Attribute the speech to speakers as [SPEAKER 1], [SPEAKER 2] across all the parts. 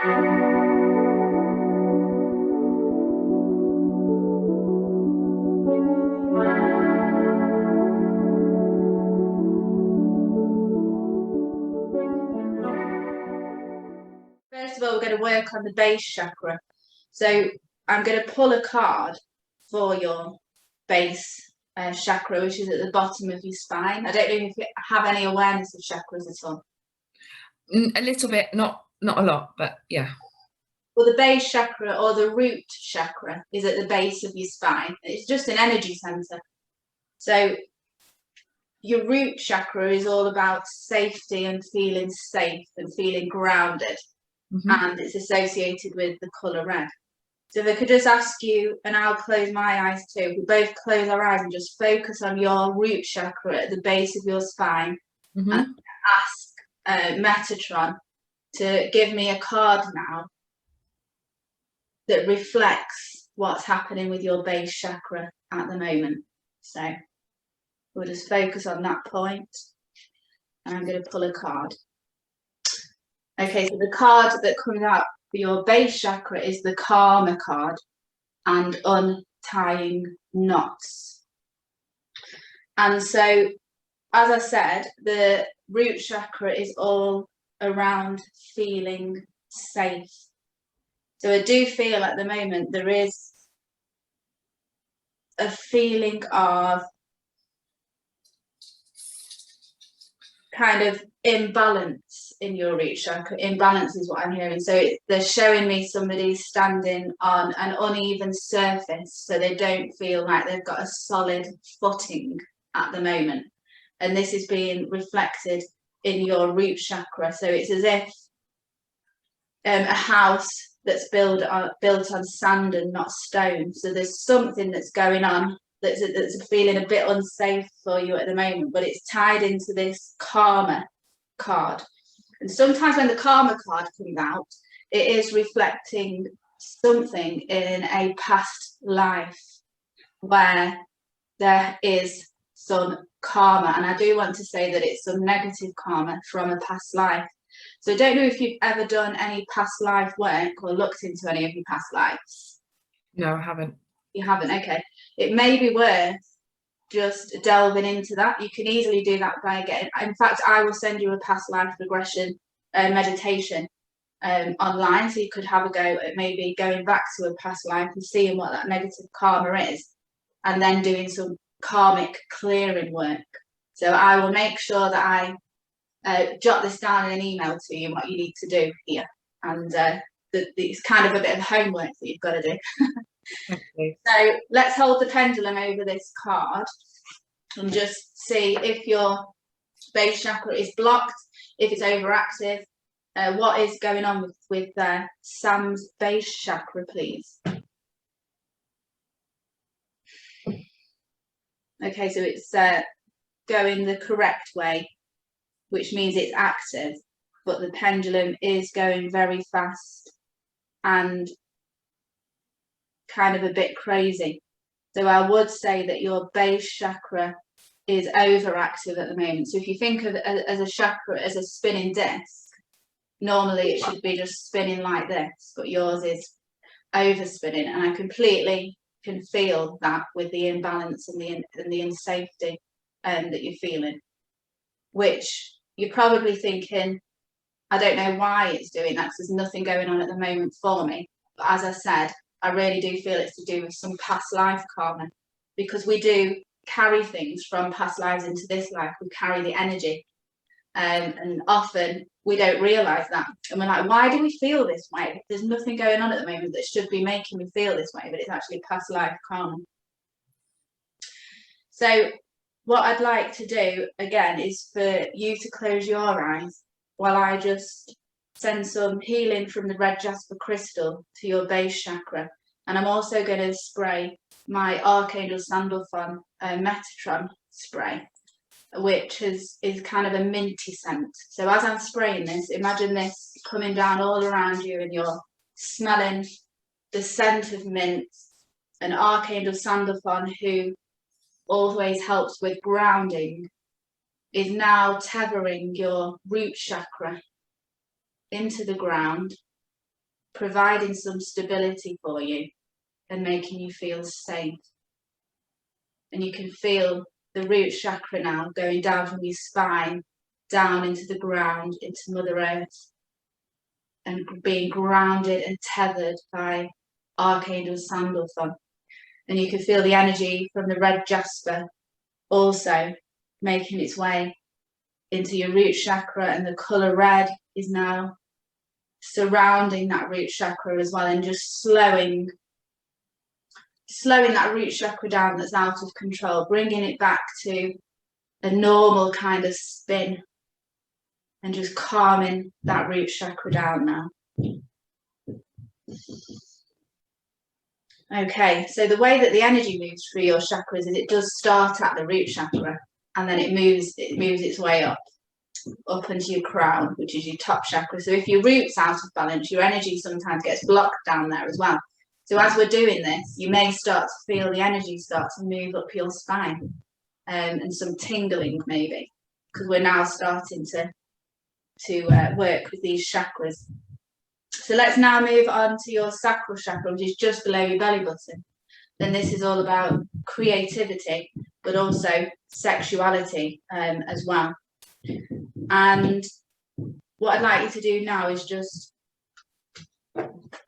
[SPEAKER 1] First of all, we're going to work on the base chakra. So I'm going to pull a card for your base chakra, which is at the bottom of your spine. I don't know if you have any awareness of chakras at all.
[SPEAKER 2] A little bit, not a lot, but yeah.
[SPEAKER 1] Well, the base chakra or the root chakra is at the base of your spine. It's just an energy center. So your root chakra is all about safety and feeling safe and feeling grounded. And it's associated with the colour red. So if I could just ask you, and I'll close my eyes too, we both close our eyes and just focus on your root chakra at the base of your spine, and ask Metatron to give me a card now that reflects what's happening with your base chakra at the moment. So we'll just focus on that point, and I'm going to pull a card. Okay, so the card that comes out for your base chakra is the Karma card and Untying Knots. And so, as I said, the root chakra is all around feeling safe. So I do feel at the moment there is a feeling of kind of imbalance in your root chakra. Imbalance is what I'm hearing. So they're showing me somebody standing on an uneven surface, so they don't feel like they've got a solid footing at the moment. And this is being reflected in your root chakra. So it's as if a house that's built on sand and not stone. So there's something that's going on that's feeling a bit unsafe for you at the moment, but it's tied into this Karma card. And sometimes when the Karma card comes out, it is reflecting something in a past life where there is some karma. And I do want to say that it's some negative karma from a past life. So I don't know if you've ever done any past life work or looked into any of your past lives.
[SPEAKER 2] No, I haven't.
[SPEAKER 1] You haven't? Okay. It may be worth just delving into that. You can easily do that by getting, in fact, I will send you a past life regression meditation online, so you could have a go at maybe going back to a past life and seeing what that negative karma is, and then doing some karmic clearing work. So I will make sure that I jot this down in an email to you, what you need to do here, and it's kind of a bit of homework that you've got to do. Okay. So let's hold the pendulum over this card and just see if your base chakra is blocked, if it's overactive. What is going on with Sam's base chakra, please? Okay, so it's going the correct way, which means it's active, but the pendulum is going very fast and kind of a bit crazy. So I would say that your base chakra is overactive at the moment. So if you think of it as a chakra as a spinning disc, normally it should be just spinning like this, but yours is overspinning, and I completely can feel that with the imbalance and the unsafety that you're feeling, which you're probably thinking, I don't know why it's doing that, because there's nothing going on at the moment for me. But as I said, I really do feel it's to do with some past life karma, because we do carry things from past lives into this life. We carry the energy, and often we don't realise that. And we're like, why do we feel this way? There's nothing going on at the moment that should be making me feel this way, but it's actually past life karma. So what I'd like to do, again, is for you to close your eyes while I just send some healing from the red jasper crystal to your base chakra. And I'm also going to spray my Archangel Metatron spray, which is kind of a minty scent. So as I'm spraying this, imagine this coming down all around you, and you're smelling the scent of mint. And Archangel Sandalphon, who always helps with grounding, is now tethering your root chakra into the ground providing some stability for you and making you feel safe. And you can feel the root chakra now going down from your spine, down into the ground, into Mother Earth, and being grounded and tethered by Archangel Sandalphon. And you can feel the energy from the red jasper also making its way into your root chakra, and the colour red is now surrounding that root chakra as well, and just slowing that root chakra down that's out of control, bringing it back to a normal kind of spin, and just calming that root chakra down now. Okay, so the way that the energy moves through your chakras is it does start at the root chakra, and then it moves its way up into your crown, which is your top chakra. So if your root's out of balance, your energy sometimes gets blocked down there as well. So as we're doing this, you may start to feel the energy start to move up your spine, and some tingling maybe, because we're now starting to work with these chakras. So let's now move on to your sacral chakra, which is just below your belly button. Then this is all about creativity, but also sexuality as well. And what I'd like you to do now is just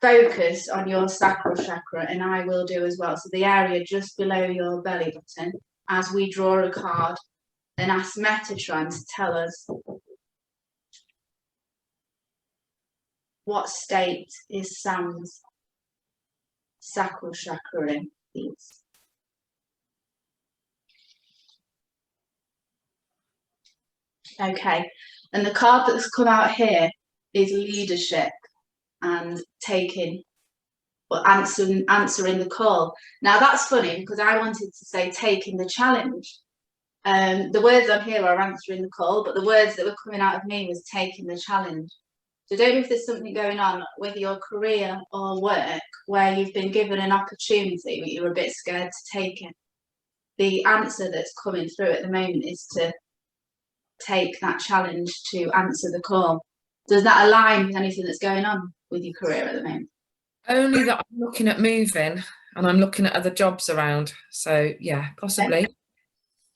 [SPEAKER 1] focus on your sacral chakra, and I will do as well. So the area just below your belly button, as we draw a card and ask Metatron to tell us what state is Sam's sacral chakra in, please. Okay, and the card that's come out here is leadership and taking or answering the call. Now that's funny because I wanted to say taking the challenge. The words on here are answering the call, but the words that were coming out of me was taking the challenge. So I don't know if there's something going on with your career or work where you've been given an opportunity but you're a bit scared to take it. The answer that's coming through at the moment is to take that challenge, to answer the call. Does that align with anything that's going on with your career at the moment?
[SPEAKER 2] Only that I'm looking at moving and I'm looking at other jobs around. So yeah, possibly.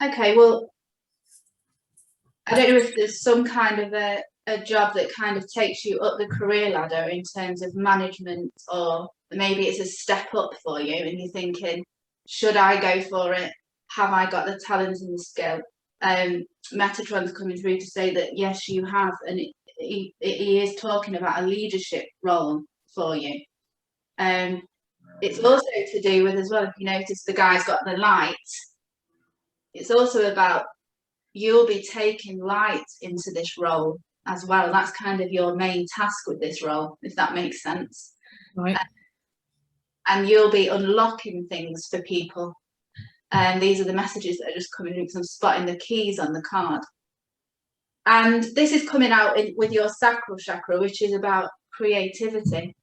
[SPEAKER 1] Okay, well, I don't know if there's some kind of a job that kind of takes you up the career ladder in terms of management, or maybe it's a step up for you and you're thinking, should I go for it? Have I got the talent and the skill? Metatron's coming through to say that yes, you have, and he is talking about a leadership role for you. It's also to do with, as well, if you notice the guy's got the light, it's also about you'll be taking light into this role as well. That's kind of your main task with this role, if that makes sense.
[SPEAKER 2] Right.
[SPEAKER 1] And you'll be unlocking things for people. And these are the messages that are just coming in because I'm spotting the keys on the card. And this is coming out with your sacral chakra, which is about creativity.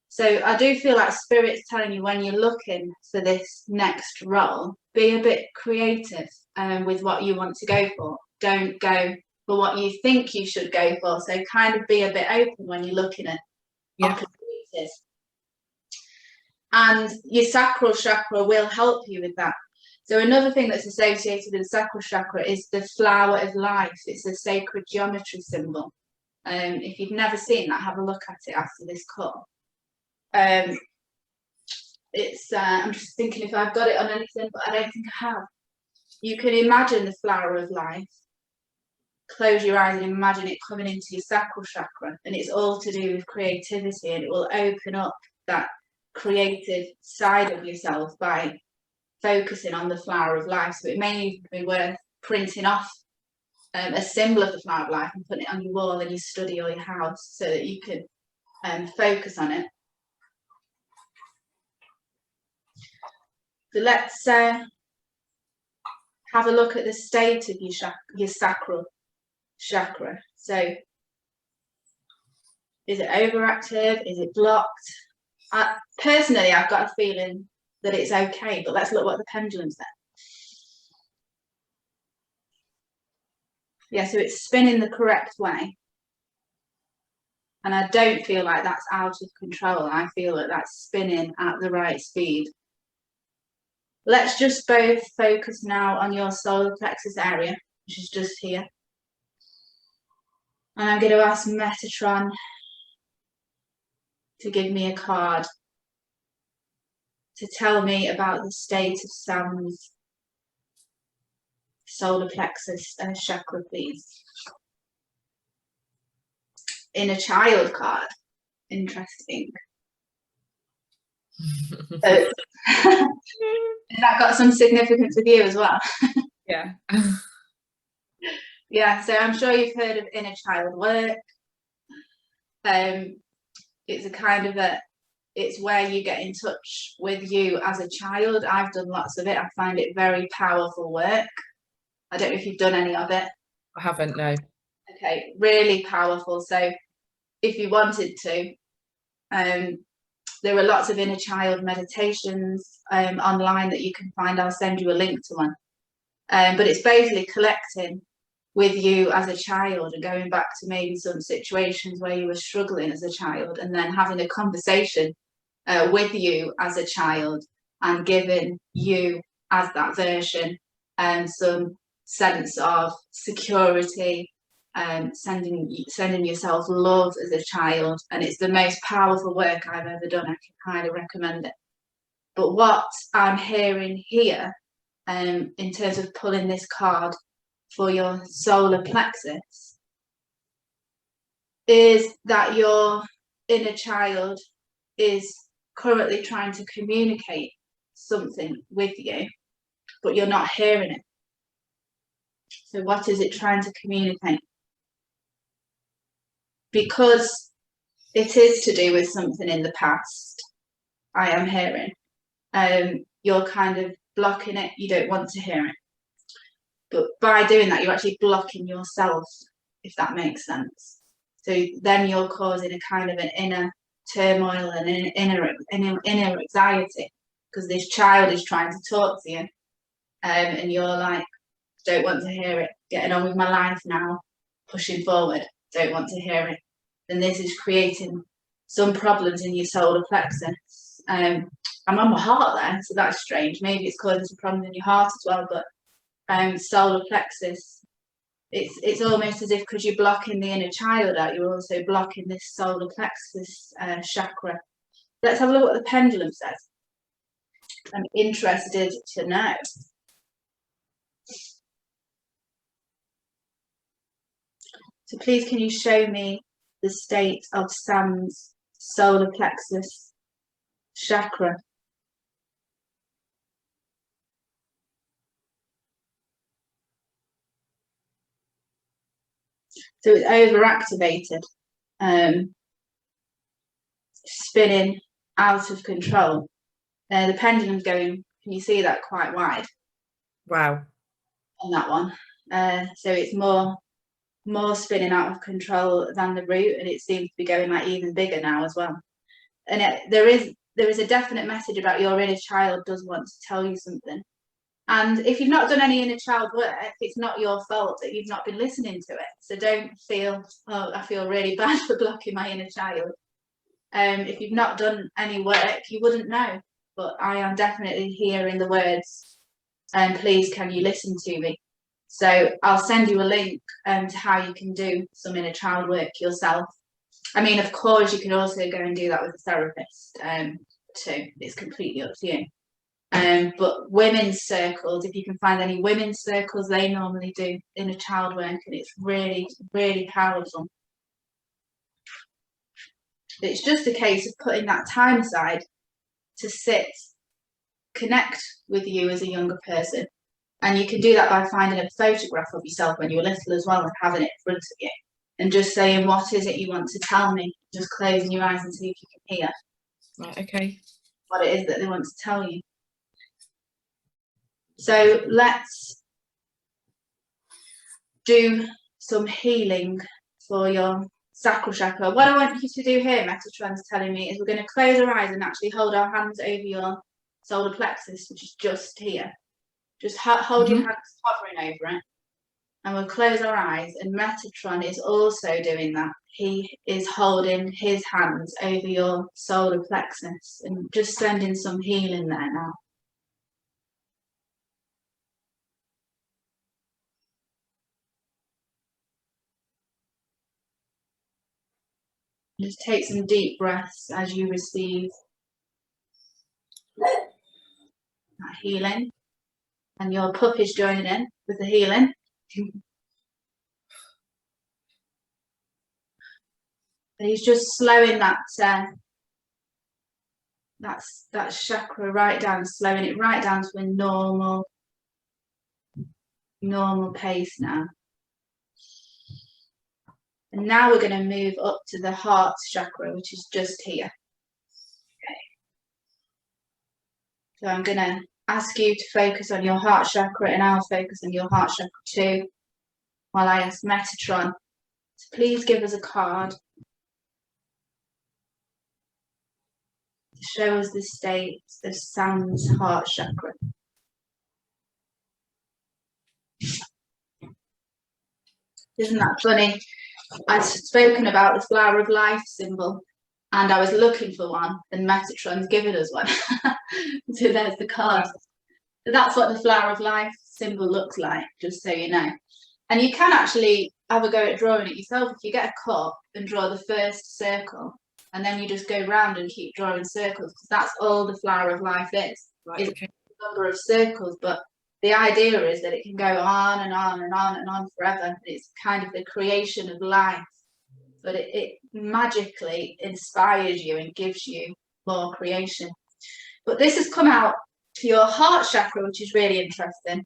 [SPEAKER 1] So I do feel like Spirit's telling you when you're looking for this next role, be a bit creative with what you want to go for. Don't go for what you think you should go for. So kind of be a bit open when you're looking at opportunities. And your sacral chakra will help you with that. So another thing that's associated with the sacral chakra is the flower of life. It's a sacred geometry symbol. If you've never seen that, have a look at it after this call. It's I'm just thinking if I've got it on anything, but I don't think I have. You can imagine the flower of life. Close your eyes and imagine it coming into your sacral chakra, and it's all to do with creativity, and it will open up that creative side of yourself by focusing on the flower of life. So it may even be worth printing off a symbol of the flower of life and putting it on your wall in your study or your house so that you can focus on it. So let's have a look at the state of your sacral chakra. So is it overactive? Is it blocked? Personally, I've got a feeling that it's okay, but let's look what the pendulum said. Yeah, so it's spinning the correct way. And I don't feel like that's out of control. I feel that that's spinning at the right speed. Let's just both focus now on your solar plexus area, which is just here. And I'm going to ask Metatron to give me a card to tell me about the state of Sam's solar plexus chakra, please. Inner child card. Interesting. Has that got some significance with you as well?
[SPEAKER 2] Yeah.
[SPEAKER 1] Yeah, so I'm sure you've heard of inner child work. It's a kind of it's where you get in touch with you as a child. I've done lots of it. I find it very powerful work. I don't know if you've done any of it.
[SPEAKER 2] I haven't, no.
[SPEAKER 1] Okay, really powerful. So if you wanted to, there are lots of inner child meditations online that you can find. I'll send you a link to one. But it's basically collecting with you as a child and going back to maybe some situations where you were struggling as a child, and then having a conversation with you as a child and giving you as that version some sense of security, sending yourself love as a child. And it's the most powerful work I've ever done. I can highly recommend it. But what I'm hearing here in terms of pulling this card for your solar plexus is that your inner child is currently trying to communicate something with you, but you're not hearing it. So what is it trying to communicate? Because it is to do with something in the past, I am hearing. You're kind of blocking it. You don't want to hear it. But by doing that, you're actually blocking yourself, if that makes sense. So then you're causing a kind of an inner turmoil and an inner anxiety, because this child is trying to talk to you, and you're like, don't want to hear it, getting on with my life now, pushing forward, don't want to hear it. And this is creating some problems in your solar plexus. I'm on my heart there, so that's strange. Maybe it's causing some problems in your heart as well, but solar plexus, it's almost as if because you're blocking the inner child out, you're also blocking this solar plexus chakra. Let's have a look what the pendulum says. I'm interested to know. So please, can you show me the state of Sam's solar plexus chakra? So it's overactivated, spinning out of control. The pendulum's going, can you see that, quite wide?
[SPEAKER 2] Wow.
[SPEAKER 1] On that one. So it's more spinning out of control than the root, and it seems to be going like even bigger now as well. And there is a definite message about your inner child does want to tell you something. And if you've not done any inner child work, it's not your fault that you've not been listening to it. So don't feel, oh, I feel really bad for blocking my inner child. If you've not done any work, you wouldn't know. But I am definitely hearing the words, and please, can you listen to me? So I'll send you a link to how you can do some inner child work yourself. I mean, of course, you can also go and do that with a therapist too. It's completely up to you. But women's circles, if you can find any women's circles, they normally do inner child work, and it's really, really powerful. It's just a case of putting that time aside to sit, connect with you as a younger person. And you can do that by finding a photograph of yourself when you were little as well, and having it in front of you, and just saying, what is it you want to tell me? Just closing your eyes and see if you can hear.
[SPEAKER 2] Right, okay.
[SPEAKER 1] What it is that they want to tell you. So let's do some healing for your sacral chakra. What I want you to do here, Metatron's telling me, is we're going to close our eyes and actually hold our hands over your solar plexus, which is just here. Just hold your hands hovering over it. And we'll close our eyes, and Metatron is also doing that. He is holding his hands over your solar plexus and just sending some healing there now. Just take some deep breaths as you receive that healing. And your puppy's joining in with the healing. And he's just slowing that chakra right down, slowing it right down to a normal pace now. And now we're going to move up to the heart chakra, which is just here. Okay. So I'm going to ask you to focus on your heart chakra, and I'll focus on your heart chakra too, while I ask Metatron to please give us a card to show us the state of Sam's heart chakra. Isn't that funny? I've spoken about the flower of life symbol, and I was looking for one, and Metatron's given us one. So there's the card. So that's what the flower of life symbol looks like, just so you know. And you can actually have a go at drawing it yourself. If you get a cup and draw the first circle, and then you just go round and keep drawing circles, because that's all the flower of life is.
[SPEAKER 2] Right,
[SPEAKER 1] is
[SPEAKER 2] okay.
[SPEAKER 1] a number of circles, but the idea is that it can go on and on and on and on forever. It's kind of the creation of life, but it magically inspires you and gives you more creation. But this has come out for your heart chakra, which is really interesting.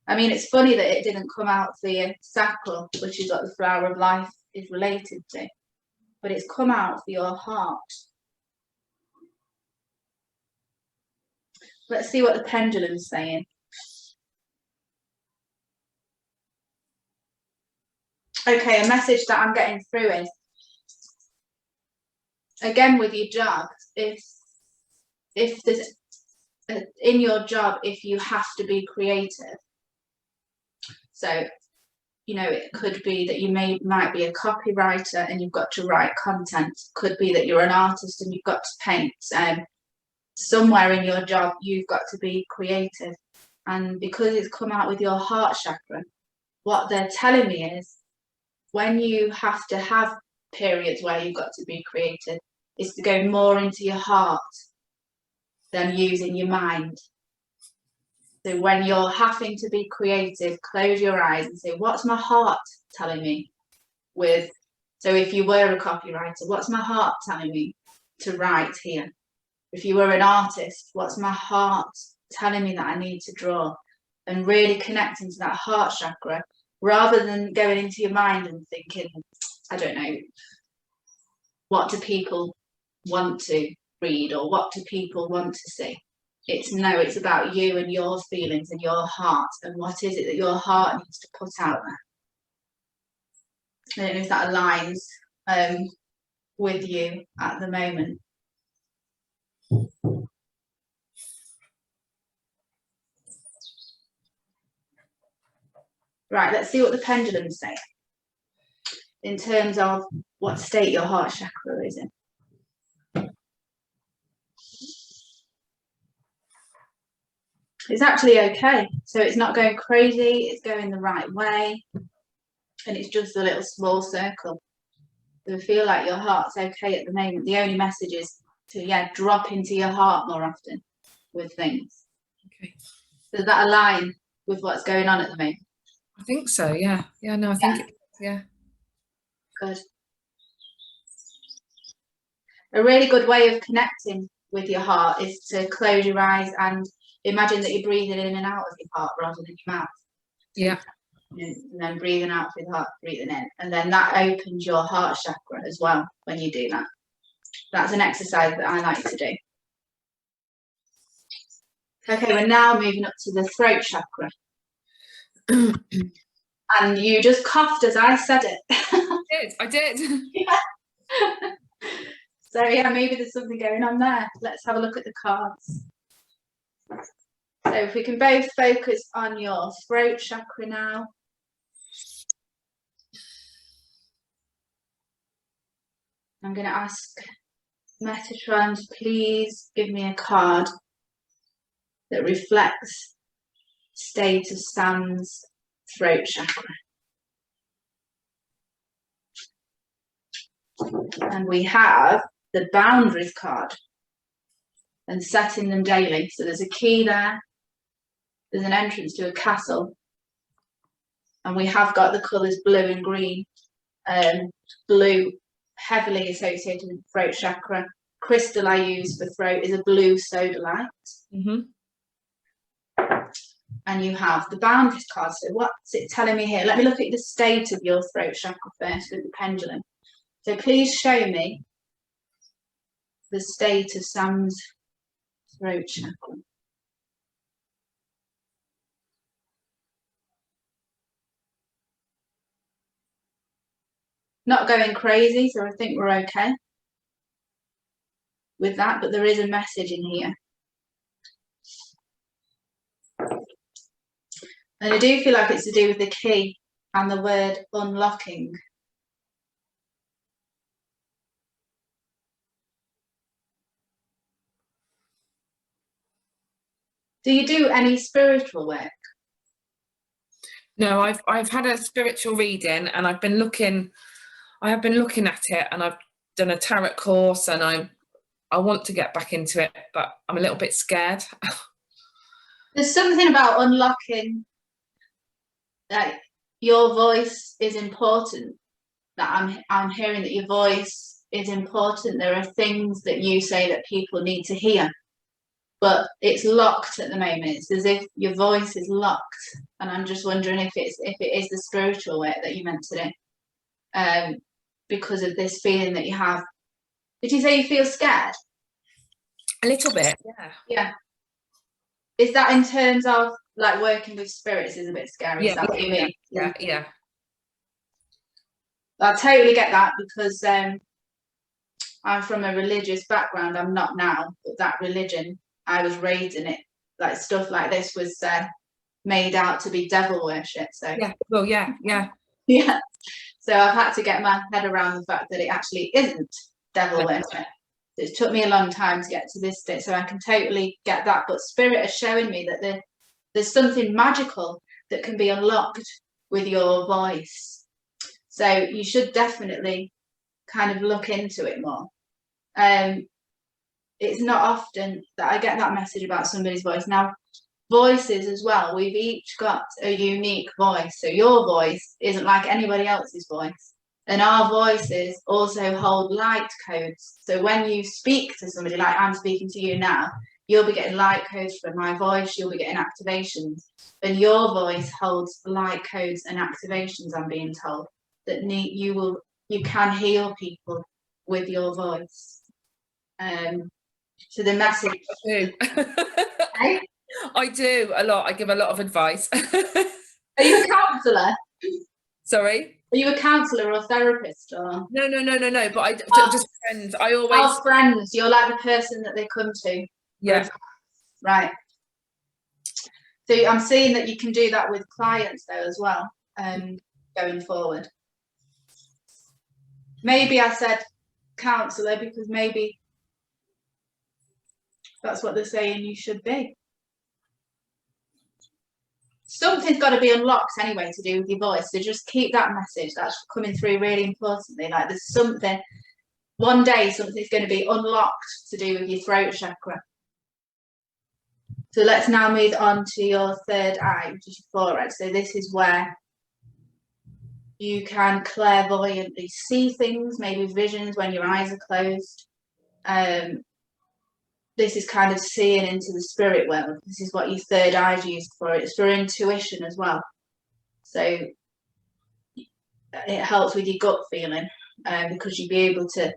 [SPEAKER 1] I mean, it's funny that it didn't come out for your sacral, which is what the flower of life is related to, but it's come out for your heart. Let's see what the pendulum's saying. Okay, a message that I'm getting through is, again with your job, if there's in your job, if you have to be creative, so you know, it could be that you might be a copywriter and you've got to write content. Could be that you're an artist and you've got to paint. Somewhere in your job you've got to be creative, and because it's come out with your heart chakra, what they're telling me is, when you have to have periods where you've got to be creative, is to go more into your heart than using your mind. So when you're having to be creative, close your eyes and say, what's my heart telling me? So if you were a copywriter, what's my heart telling me to write here? If you were an artist, what's my heart telling me that I need to draw? And really connecting to that heart chakra, rather than going into your mind and thinking, I don't know, what do people want to read or what do people want to see? It's about you and your feelings and your heart, and what is it that your heart needs to put out there. I don't know if that aligns with you at the moment. Right, let's see what the pendulum's saying in terms of what state your heart chakra is in. It's actually okay. So it's not going crazy, it's going the right way, and it's just a little small circle. So I feel like your heart's okay at the moment. The only message is to, drop into your heart more often with things.
[SPEAKER 2] Okay.
[SPEAKER 1] Does that align with what's going on at the moment?
[SPEAKER 2] I think so, yeah. Yeah, no, I think it, yeah.
[SPEAKER 1] Good. A really good way of connecting with your heart is to close your eyes and imagine that you're breathing in and out of your heart rather than your mouth.
[SPEAKER 2] Yeah.
[SPEAKER 1] And then breathing out through the heart, breathing in. And then that opens your heart chakra as well when you do that. That's an exercise that I like to do. Okay, we're now moving up to the throat chakra. And you just coughed as I said it.
[SPEAKER 2] I did.
[SPEAKER 1] Yeah. So maybe there's something going on there. Let's have a look at the cards. So if we can both focus on your throat chakra now. I'm going to ask Metatron to please give me a card that reflects state of Sam's throat chakra. And we have the boundaries card and setting them daily. So there's a key there. There's an entrance to a castle. And we have got the colours blue and green. Blue, heavily associated with the throat chakra. Crystal I use for throat is a blue sodalite.
[SPEAKER 2] Mm-hmm.
[SPEAKER 1] And you have the boundaries card. So what's it telling me here? Let me look at the state of your throat chakra first with the pendulum. So please show me the state of Sam's throat chakra. Not going crazy, so I think we're okay with that, but there is a message in here. And I do feel like it's to do with the key and the word unlocking. Do you do any spiritual work?
[SPEAKER 2] No, I've had a spiritual reading, and I have been looking at it, and I've done a tarot course, and I want to get back into it, but I'm a little bit scared.
[SPEAKER 1] There's something about unlocking that your voice is important, that I'm hearing that your voice is important. There are things that you say that people need to hear, but it's locked at the moment. It's as if your voice is locked, and I'm just wondering if it is the spiritual work that you meant to do, because of this feeling that you have. Did you say you feel scared?
[SPEAKER 2] A little bit, yeah.
[SPEAKER 1] Yeah. Is that in terms of like working with spirits is a bit scary?
[SPEAKER 2] Yeah,
[SPEAKER 1] is that what you mean?
[SPEAKER 2] Yeah.
[SPEAKER 1] I totally get that, because I'm from a religious background. I'm not now, but that religion, I was raised in it. Like stuff like this was made out to be devil worship. So
[SPEAKER 2] yeah, well, yeah.
[SPEAKER 1] Yeah. So I've had to get my head around the fact that it actually isn't devil worship. It took me a long time to get to this state, so I can totally get that. But spirit is showing me that there's something magical that can be unlocked with your voice. So you should definitely kind of look into it more. It's not often that I get that message about somebody's voice. Now, voices as well, we've each got a unique voice. So your voice isn't like anybody else's voice. And our voices also hold light codes. So when you speak to somebody, like I'm speaking to you now, you'll be getting light codes from my voice, you'll be getting activations. And your voice holds light codes and activations, I'm being told, that you can heal people with your voice. So the message.
[SPEAKER 2] I do a lot. I give a lot of advice.
[SPEAKER 1] Are you a counsellor?
[SPEAKER 2] Sorry?
[SPEAKER 1] Are you a counsellor or therapist? Or?
[SPEAKER 2] No. But just friends. I always.
[SPEAKER 1] Oh, friends. You're like the person that they come to.
[SPEAKER 2] Yeah.
[SPEAKER 1] Right. So I'm seeing that you can do that with clients though as well, going forward. Maybe I said counsellor because maybe that's what they're saying you should be. Something's got to be unlocked anyway to do with your voice. So just keep that message. That's coming through really importantly. Like there's something, one day something's going to be unlocked to do with your throat chakra. So let's now move on to your third eye, which is your forehead. So this is where you can clairvoyantly see things, maybe visions when your eyes are closed. This is kind of seeing into the spirit world. This is what your third eye is used for. It's for intuition as well. So it helps with your gut feeling, because you'll be able to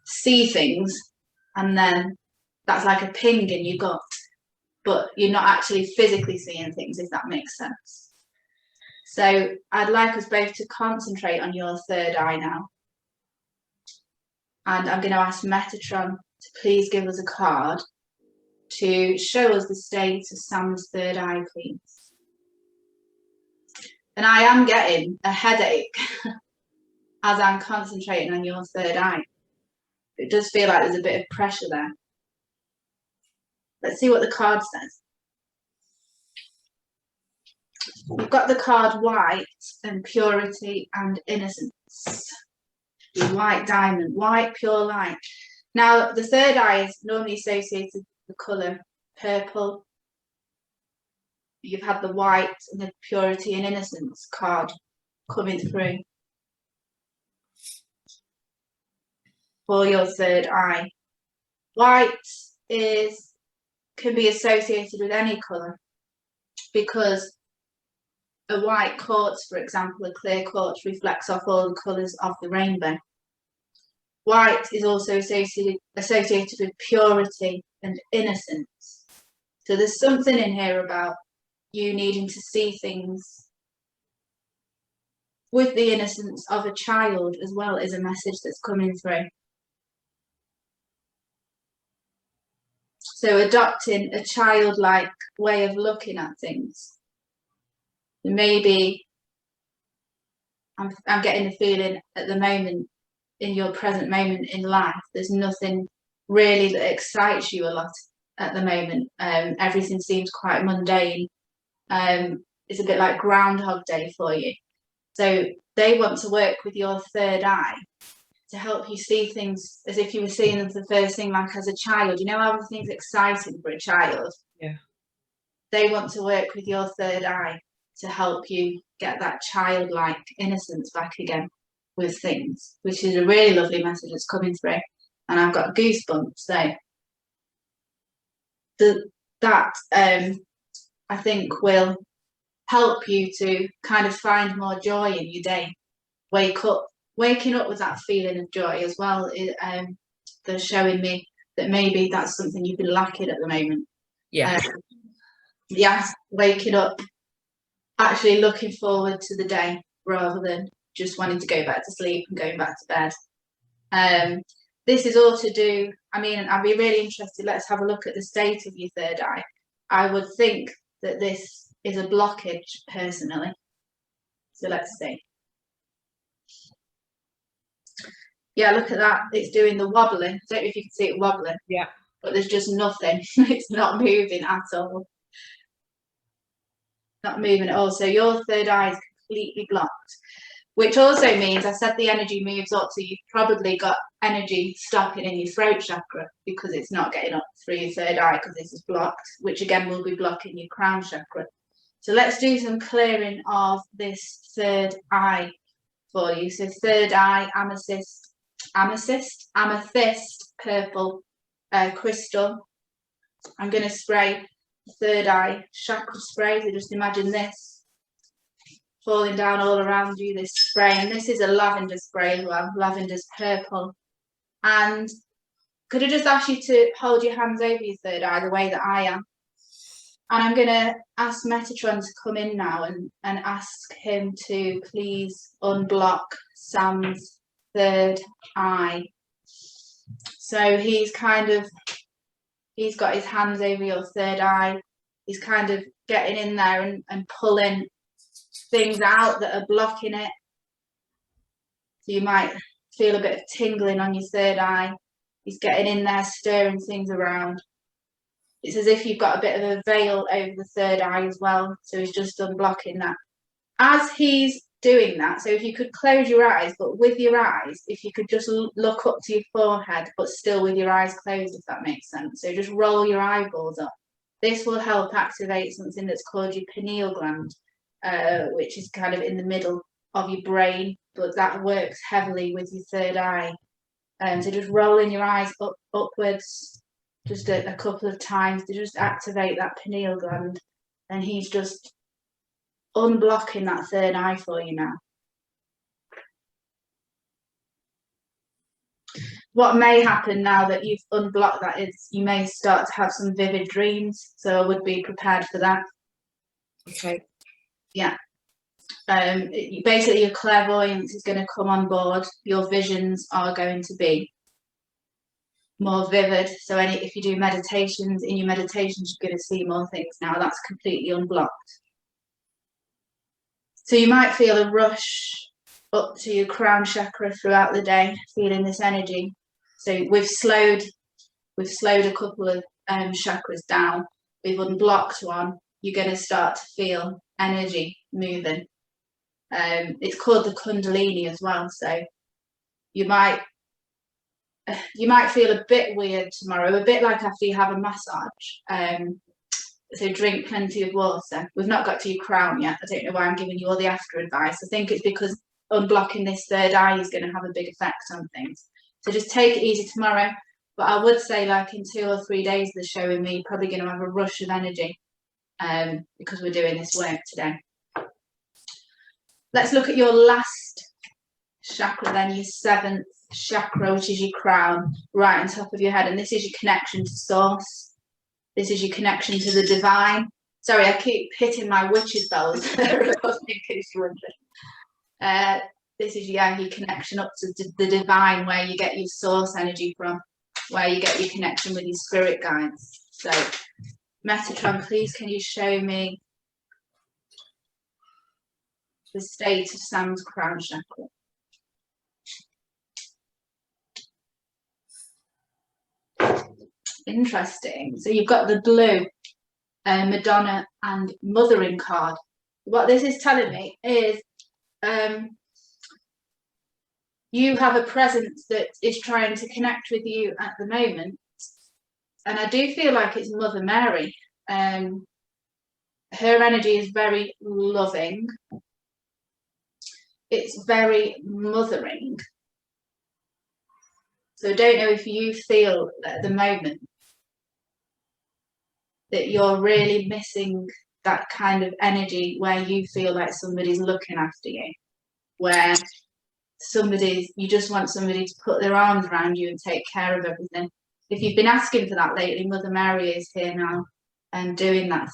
[SPEAKER 1] see things, and then that's like a ping in your gut, but you're not actually physically seeing things, if that makes sense. So I'd like us both to concentrate on your third eye now. And I'm going to ask Metatron to please give us a card to show us the state of Sam's third eye, please. And I am getting a headache. as I'm concentrating on your third eye. It does feel like there's a bit of pressure there. Let's see what the card says. You've got the card white and purity and innocence. The white diamond, white pure light. Now, the third eye is normally associated with the colour purple. You've had the white and the purity and innocence card coming through for your third eye. White can be associated with any colour, because a white quartz, for example, a clear quartz, reflects off all the colours of the rainbow. White is also associated with purity and innocence. So there's something in here about you needing to see things with the innocence of a child as well, as a message that's coming through. So adopting a childlike way of looking at things. Maybe I'm getting the feeling at the moment, in your present moment in life, there's nothing really that excites you a lot at the moment. Everything seems quite mundane. It's a bit like Groundhog Day for you. So they want to work with your third eye to help you see things as if you were seeing them for the first thing, like as a child. You know how everything's exciting for a child?
[SPEAKER 2] Yeah.
[SPEAKER 1] They want to work with your third eye to help you get that childlike innocence back again with things, which is a really lovely message that's coming through. And I've got goosebumps. So that I think will help you to kind of find more joy in your day. Waking up with that feeling of joy as well. They're showing me that maybe that's something you've been lacking at the moment.
[SPEAKER 2] Yeah.
[SPEAKER 1] Waking up, actually looking forward to the day rather than just wanting to go back to sleep and going back to bed. This is all to do, I mean, I'd be really interested, let's have a look at the state of your third eye. I would think that this is a blockage personally. So let's see. Yeah, look at that. It's doing the wobbling. I don't know if you can see it wobbling.
[SPEAKER 2] Yeah.
[SPEAKER 1] But there's just nothing. It's not moving at all. Not moving at all. So your third eye is completely blocked, which also means, I said the energy moves up, so you've probably got energy stopping in your throat chakra because it's not getting up through your third eye because this is blocked, which again will be blocking your crown chakra. So let's do some clearing of this third eye for you. So third eye, amethyst, purple crystal. I'm going to spray the third eye chakra spray. So just imagine this falling down all around you, this spray. And this is a lavender spray as well. Lavender's purple. And could I just ask you to hold your hands over your third eye the way that I am? And I'm going to ask Metatron to come in now and ask him to please unblock Sam's third eye. So he's got his hands over your third eye. He's kind of getting in there and pulling things out that are blocking it. So you might feel a bit of tingling on your third eye. He's getting in there, stirring things around. It's as if you've got a bit of a veil over the third eye as well. So he's just unblocking that. As he's doing that, so if you could close your eyes, but with your eyes, if you could just look up to your forehead, but still with your eyes closed, if that makes sense. So just roll your eyeballs up. This will help activate something that's called your pineal gland, which is kind of in the middle of your brain, but that works heavily with your third eye. So just rolling your eyes upwards, just a couple of times to just activate that pineal gland. And he's just unblocking that third eye for you now. What may happen now that you've unblocked that is you may start to have some vivid dreams. So I would be prepared for that.
[SPEAKER 2] Okay.
[SPEAKER 1] Yeah. Basically your clairvoyance is going to come on board. Your visions are going to be more vivid. So if you do meditations, in your meditations you're going to see more things now. That's completely unblocked. So you might feel a rush up to your crown chakra throughout the day, feeling this energy. So we've slowed a couple of chakras down. We've unblocked one. You're going to start to feel energy moving. It's called the Kundalini as well. So you might feel a bit weird tomorrow, a bit like after you have a massage. So drink plenty of water. We've not got to your crown yet. I don't know why I'm giving you all the after advice. I think it's because unblocking this third eye is going to have a big effect on things. So just take it easy tomorrow. But I would say, like, in 2 or 3 days, they're showing me you're probably going to have a rush of energy because we're doing this work today. Let's look at your last chakra then, your 7th chakra, which is your crown, right on top of your head. And this is your connection to source. This is your connection to the divine. Sorry, I keep hitting my witch's bells. In case you're wondering. This is your connection up to the divine, where you get your source energy from, where you get your connection with your spirit guides. So, Metatron, please, can you show me the state of Sam's crown chakra? Interesting. So you've got the blue Madonna and Mothering card. What this is telling me is you have a presence that is trying to connect with you at the moment. And I do feel like it's Mother Mary. Her energy is very loving. It's very mothering. So I don't know if you feel at the moment that you're really missing that kind of energy where you feel like somebody's looking after you, where you just want somebody to put their arms around you and take care of everything. If you've been asking for that lately, Mother Mary is here now and doing that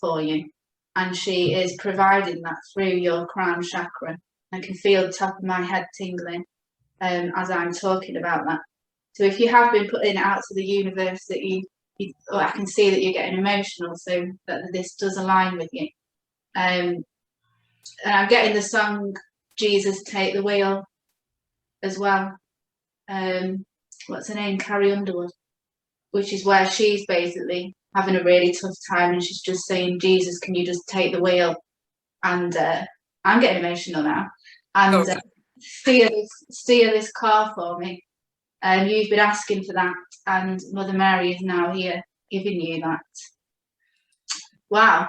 [SPEAKER 1] for you. And she is providing that through your crown chakra. I can feel the top of my head tingling as I'm talking about that. So if you have been putting it out to the universe that I can see that you're getting emotional, so that this does align with you. And I'm getting the song Jesus Take the Wheel as well. What's her name? Carrie Underwood, which is where she's basically having a really tough time and she's just saying, Jesus, can you just take the wheel? And I'm getting emotional now. And steer this car for me. And you've been asking for that, and Mother Mary is now here giving you that. Wow.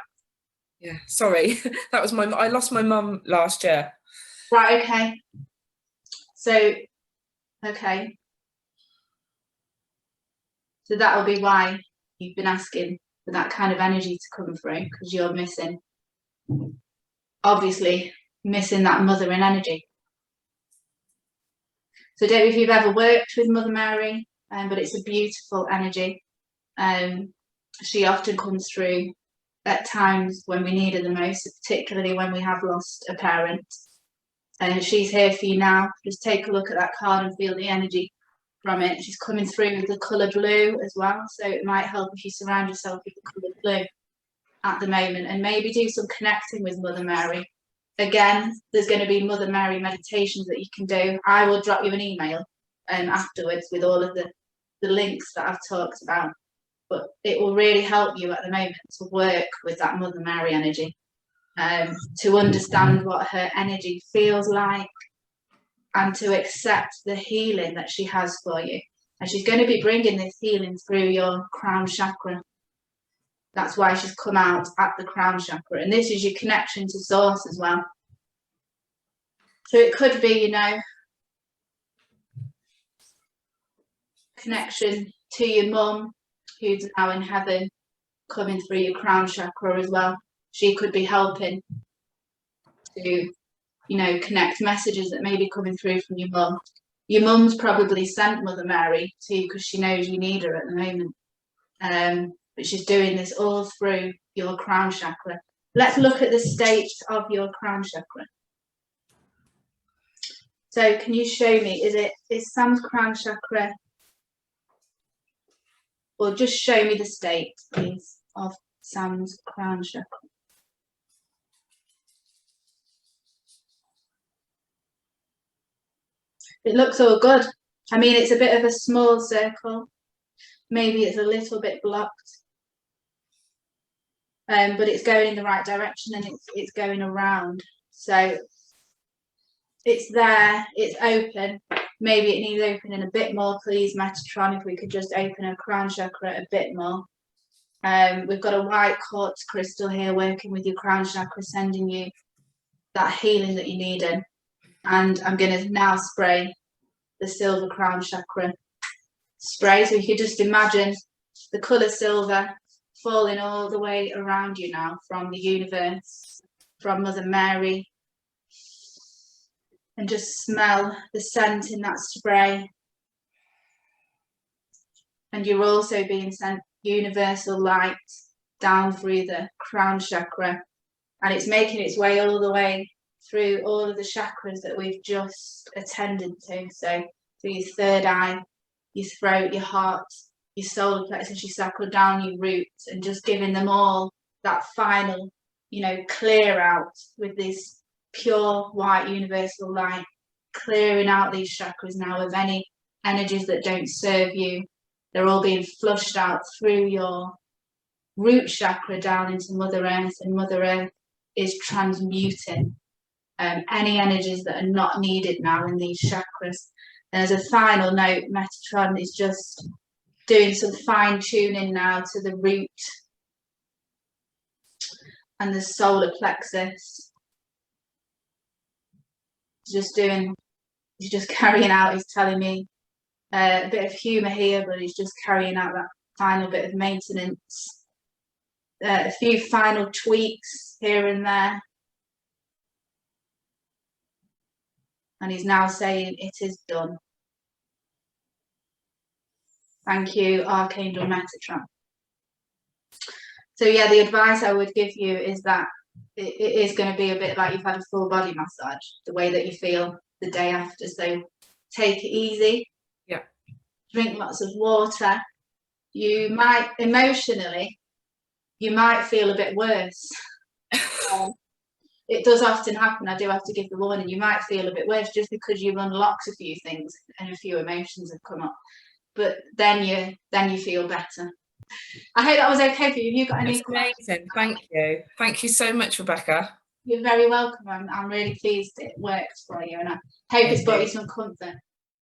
[SPEAKER 2] Yeah, sorry. That was I lost my mum last year.
[SPEAKER 1] Right, okay. So, okay. So that'll be why you've been asking for that kind of energy to come through, because you're obviously missing that mothering energy. So I don't know if you've ever worked with Mother Mary, but it's a beautiful energy. She often comes through at times when we need her the most, particularly when we have lost a parent. And she's here for you now. Just take a look at that card and feel the energy from it. She's coming through with the colour blue as well, so it might help if you surround yourself with the colour blue at the moment, and maybe do some connecting with Mother Mary. Again, there's going to be Mother Mary meditations that you can do. I will drop you an email afterwards with all of the links that I've talked about. But it will really help you at the moment to work with that Mother Mary energy, to understand what her energy feels like and to accept the healing that she has for you. And she's going to be bringing this healing through your crown chakra. That's why she's come out at the crown chakra. And this is your connection to source as well. So it could be, connection to your mum, who's now in heaven, coming through your crown chakra as well. She could be helping to, connect messages that may be coming through from your mum. Your mum's probably sent Mother Mary to you because she knows you need her at the moment. But she's doing this all through your crown chakra. Let's look at the state of your crown chakra. So can you show me, is Sam's crown chakra, or just show me the state, please, of Sam's crown chakra. It looks all good. I mean, it's a bit of a small circle. Maybe it's a little bit blocked. But it's going in the right direction, and it's going around. So it's there, it's open. Maybe it needs opening a bit more, please, Metatron, if we could just open a crown chakra a bit more. We've got a white quartz crystal here working with your crown chakra, sending you that healing that you need in. And I'm going to now spray the silver crown chakra spray. So you could just imagine the colour silver falling all the way around you now, from the universe, from Mother Mary. And just smell the scent in that spray. And you're also being sent universal light down through the crown chakra. And it's making its way all the way through all of the chakras that we've just attended to. So through your third eye, your throat, your heart, your solar plexus, your sacral, down your roots, and just giving them all that final, clear out with this pure white universal light, clearing out these chakras now of any energies that don't serve you. They're all being flushed out through your root chakra down into Mother Earth, and Mother Earth is transmuting any energies that are not needed now in these chakras. And as a final note, Metatron is just doing some fine tuning now to the root and the solar plexus. He's just carrying out, he's telling me a bit of humour here, but he's just carrying out that final bit of maintenance. A few final tweaks here and there. And he's now saying it is done. Thank you, Archangel Metatron. So yeah, the advice I would give you is that it is going to be a bit like you've had a full body massage, the way that you feel the day after. So take it easy.
[SPEAKER 2] Yeah.
[SPEAKER 1] Drink lots of water. You might emotionally, feel a bit worse. It does often happen. I do have to give the warning. You might feel a bit worse just because you've unlocked a few things and a few emotions have come up. But then you feel better. I hope that was okay for you. Have you got any questions?
[SPEAKER 2] Amazing. Thank you so much, Rebekah.
[SPEAKER 1] You're very welcome. I'm really pleased it worked for you, and I hope it's brought you some comfort.